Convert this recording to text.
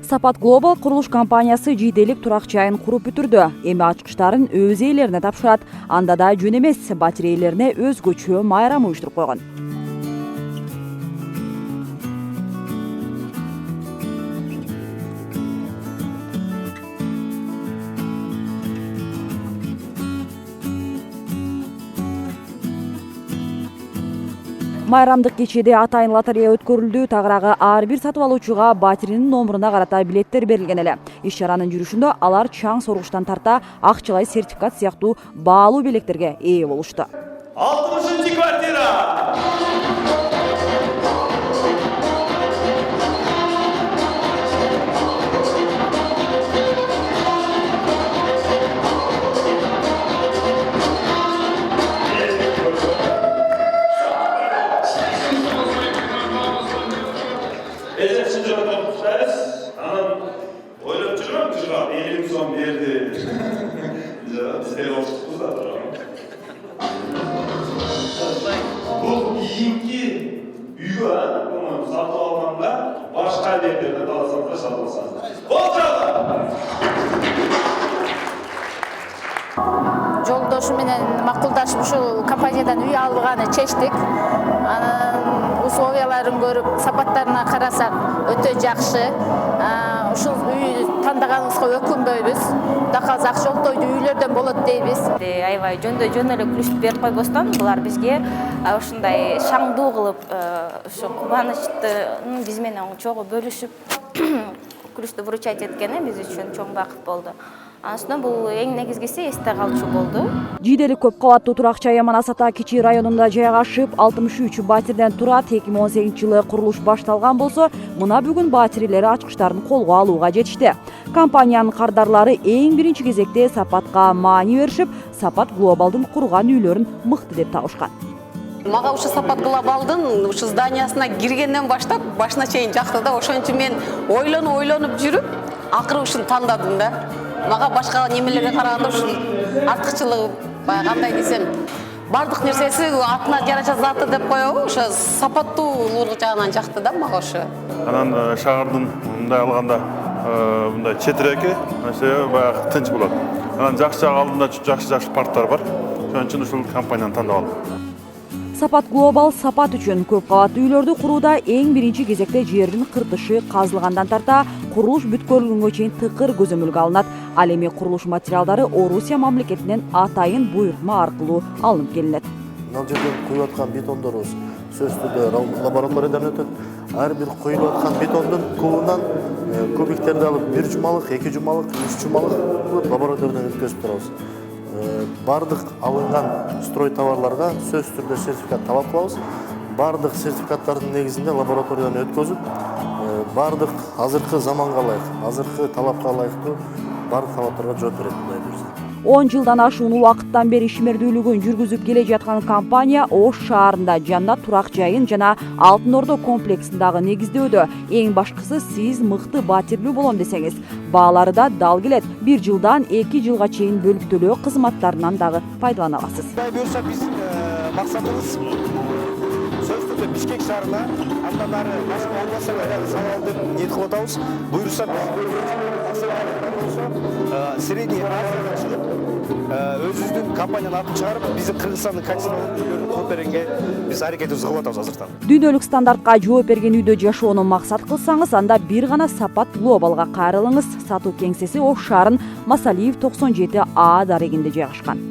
Сапат Global курулуш компаниясы жийделик турак жайын куруп бүтүрдү. Эми ачкычтарын өз ээлерине тапшырат. Анда да жөн эмес, батареяларына өзгөчө майрам уюштуруп койгон. Майрамдык кечеде атайын лотерея өткөрүлдү. Тагыраагы ар бир сатып алуучуга батиринин номуруна карата билеттер берилген эле. Иш чаранын жүрүшүндө алар чаң соргучтан тарта акчалай сертификат сыяктуу баалуу белектерге ээ болушту. 60-квартира. Бұл кейінгі үйге сатып алғанда башқа бердерді таласаңыздар сатып алсаңыздар. Ол жағы! Жолдошу менен макулдашып ушул компаниядан үй алганы чечтик. Анын условияларын көрүп, сапаттарына карасак өтө жакшы. Ушул үй тандаганыбызга өкүнбөйбүз. Кудай кааласа ак жолдойдуу үйлөрдөн болот дейбиз. Аябай жөндөй эле күлүштү берип койбостон, булар бизге ушундай шаңдуу кылып, ушу кубанычты биз менен чогуу бөлүшүп, күлүштү вручать эткени биз үчүн чоң бакыт болду. Анысынан бул эң негизгиси эсте калчу болду. Жийделик көп кабаттуу турак жай Манас-Ата Кичи районунда жайгашып, 63 батирден турат. 2018-жылы курулуш башталган болсо, мына бүгүн батирлери ачкычтарын колго алууга жетишти. Компаниянын кардарлары эң биринчи кезекте Сапатка маани беришип, Сапат Глобалдын курган үйлөрүн мыкты деп табышкан. Мага ушу Сапат Глобалдын ушу зданиясына киргенден баштап башына чейин жакты да, ошон үчүн мен ойлонуп жүрүп, акыры ушуну тандадым да. Мага башка немелерге караганда ушул артыкчылыгы кандай десем, бардык нерсеси атына жараша заты деп коебу, ошо сапаттуулугу жагынан жакты да мага ошо. Анан шаардын мындай алганда мындай четиреки, себеби баягы тынч болот. Анан жакшы алдында жакшы парктар бар. Ошон үчүн ушул компанияны тандап алдым. Сапат Global Сапат үчүн көп кабаттуу үйлөрдү курууда эң биринчи кезекте жердин кыртышы казылгандан тарта курулуш бүткөрүлгөнгө чейин тыкыр көзөмөлгө алынат. Ал эми курулуш материалдары Орусия мамлекетинен атайын буйрукма аркылуу алынып келинет. Мына жерден куюп аткан бетондорубуз сөзсүз түрдө лабораториядан өтөт. Ар бир куюлуп аткан бетондун кубунан кубиктерди алып 1 жумалык, 2 жумалык, 3 жумалык лабораториядан өткөзүп турабыз. Бардык алынган строй товарларга сөзсүз түрдө сертификат талап кылабыз. Бардык сертификаттардын негизинде лабораториядан өткөзүп, бардык азыркы заманга ылайык, азыркы талапка ылайыктуу бардык талаптарга жооп берет Кудай буйрса. 10 жылдан ашуун убакыттан бери ишмердүүлүгүн жүргүзүп келе жаткан компания Ош шаарында Жаннат турак жайын жана Алтын Ордо комплексиндагы негиздөөдө. Эң башкысы сиз мыкты батирлүү болом десеңиз, баалары да дал келет. 1 жылдан 2 жылга чейин бөлүп төлөө кызматтарынан дагы пайдалана аласыз. Кудай буйрса биз максатыбыз сөзсүз түрдө Бишкек шаарына андан ары башка областтарга салууну ниет кылып атабыз. Буйрса Средний Азияга чыгып, өзүбүздүн компаниянын атын чыгарып, биздин Кыргызстандын качестволуу үйлөрүн куруп бергенге биз аракетибизди кылып атабыз азыртан. Дүйнөлүк стандартка жооп берген үйдө жашоону максат кылсаңыз, анда бир гана Сапат Глобалга кайрылыңыз. Сатуу кеңсеси Ош шаарын Масалиев 97А дарегинде жайгашкан.